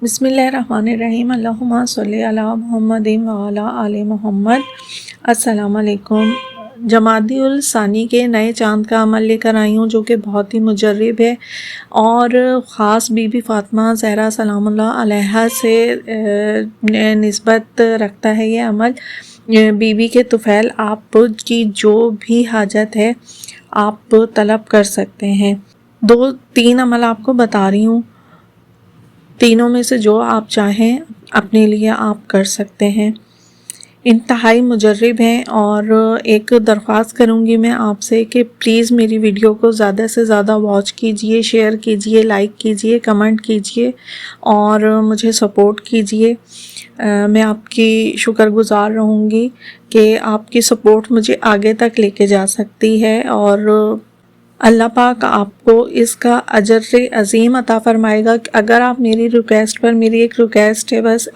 بسم اللہ الرحمن الرحیم، اللہم صلی علی محمد و علی آل محمد۔ السلام علیکم۔ جمادی الثانی کے نئے چاند کا عمل لے کر آئی ہوں جو کہ بہت ہی مجرب ہے اور خاص بی بی فاطمہ زہرا سلام اللہ علیہا سے نسبت رکھتا ہے۔ یہ عمل بی بی کے طفیل آپ کی جو بھی حاجت ہے آپ طلب کر سکتے ہیں۔ 2-3 عمل آپ کو بتا رہی ہوں، تینوں میں سے جو آپ چاہیں اپنے لیے آپ کر سکتے ہیں۔ انتہائی مجرب ہیں اور ایک درخواست کروں گی میں آپ سے کہ پلیز میری ویڈیو کو زیادہ سے زیادہ واچ کیجئے، شیئر کیجئے، لائک کیجئے، کمنٹ کیجئے اور مجھے سپورٹ کیجئے۔ میں آپ کی شکر گزار رہوں گی کہ آپ کی سپورٹ مجھے آگے تک لے کے جا سکتی ہے اور اللہ پاک آپ کو اس کا اجر عظیم عطا فرمائے گا۔ اگر آپ میری ریکویسٹ پر، میری ایک ریکویسٹ ہے بس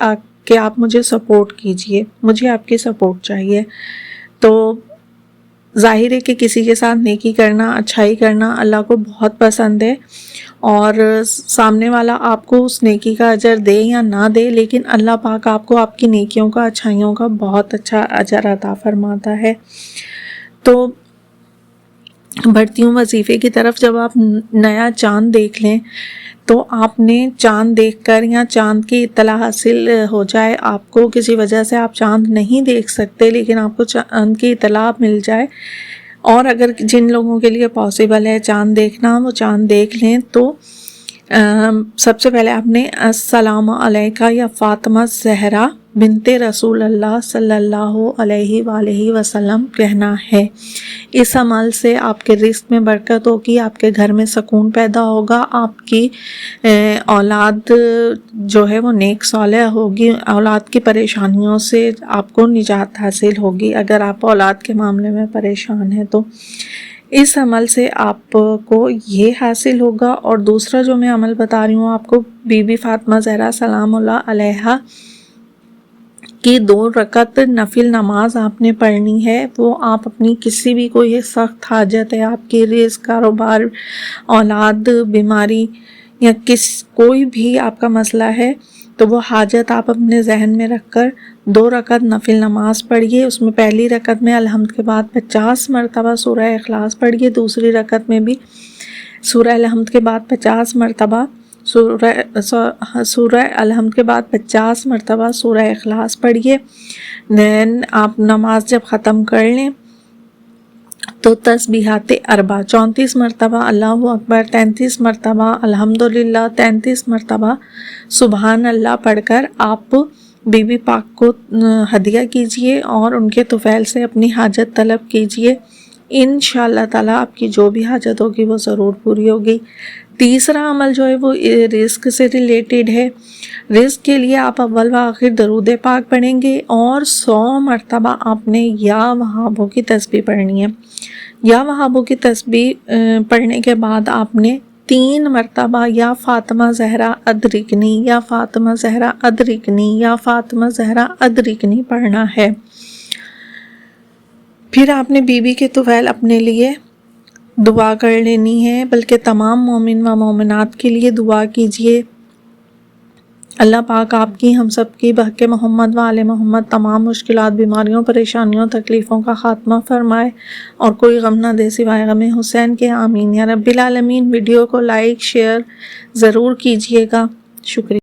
کہ آپ مجھے سپورٹ کیجئے، مجھے آپ کی سپورٹ چاہیے۔ تو ظاہر ہے کہ کسی کے ساتھ نیکی کرنا، اچھائی کرنا اللہ کو بہت پسند ہے اور سامنے والا آپ کو اس نیکی کا اجر دے یا نہ دے، لیکن اللہ پاک آپ کو آپ کی نیکیوں کا، اچھائیوں کا بہت اچھا اجر عطا فرماتا ہے۔ تو بڑھتی ہوں وظیفے کی طرف۔ جب آپ نیا چاند دیکھ لیں تو آپ نے چاند دیکھ کر یا چاند کی اطلاع حاصل ہو جائے، آپ کو کسی وجہ سے آپ چاند نہیں دیکھ سکتے لیکن آپ کو چاند کی اطلاع مل جائے، اور اگر جن لوگوں کے لیے پاسبل ہے چاند دیکھنا وہ چاند دیکھ لیں، تو سب سے پہلے آپ نے السلام علیکہ یا فاطمہ زہرا بنت رسول اللہ صلی اللہ علیہ وآلہ وسلم کہنا ہے۔ اس عمل سے آپ کے رزق میں برکت ہوگی، آپ کے گھر میں سکون پیدا ہوگا، آپ کی اولاد جو ہے وہ نیک صالح ہوگی، اولاد کی پریشانیوں سے آپ کو نجات حاصل ہوگی اگر آپ اولاد کے معاملے میں پریشان ہیں تو اس عمل سے آپ کو یہ حاصل ہوگا۔ اور دوسرا جو میں عمل بتا رہی ہوں آپ کو، بی بی فاطمہ زہرا سلام اللہ علیہا کی 2 رکعت نفل نماز آپ نے پڑھنی ہے۔ وہ آپ اپنی کسی بھی کوئی سخت حاجت ہے، آپ کی رزق، کاروبار، اولاد، بیماری یا کوئی بھی آپ کا مسئلہ ہے تو وہ حاجت آپ اپنے ذہن میں رکھ کر 2 رکعت نفل نماز پڑھیے۔ اس میں پہلی رکعت میں الحمد کے بعد 50 مرتبہ سورہ اخلاص پڑھیے، دوسری رکعت میں بھی سورہ الحمد کے بعد 50 مرتبہ سورہ الحمد کے بعد 50 مرتبہ سورہ اخلاص پڑھیے۔ دین آپ نماز جب ختم کر لیں تو تسبیحات 4 34 مرتبہ اللہ اکبر، 33 مرتبہ الحمدللہ، 33 مرتبہ سبحان اللہ پڑھ کر آپ بی بی پاک کو ہدیہ کیجئے اور ان کے طفیل سے اپنی حاجت طلب کیجئے۔ انشاءاللہ تعالی آپ کی جو بھی حاجت ہوگی وہ ضرور پوری ہوگی۔ تیسرا عمل جو ہے وہ رزق سے ریلیٹڈ ہے۔ رزق کے لیے آپ اول و آخر درود پاک پڑھیں گے اور 100 مرتبہ آپ نے یا وہابوں کی تسبیح پڑھنی ہے۔ یا وہابوں کی تسبیح پڑھنے کے بعد آپ نے 3 مرتبہ یا فاطمہ زہرا ادرکنی، یا فاطمہ زہرا ادرکنی، یا فاطمہ زہرا ادرکنی پڑھنا ہے۔ پھر آپ نے بی بی کے طفیل اپنے لیے دعا کر لینی ہے، بلکہ تمام مومن و مومنات کے لیے دعا کیجئے۔ اللہ پاک آپ کی، ہم سب کی بحق محمد و آل محمد تمام مشکلات، بیماریوں، پریشانیوں، تکلیفوں کا خاتمہ فرمائے اور کوئی غم نہ دے سوائے غم حسین کے، آمین یا رب العالمین۔ ویڈیو کو لائک شیئر ضرور کیجئے گا۔ شکریہ۔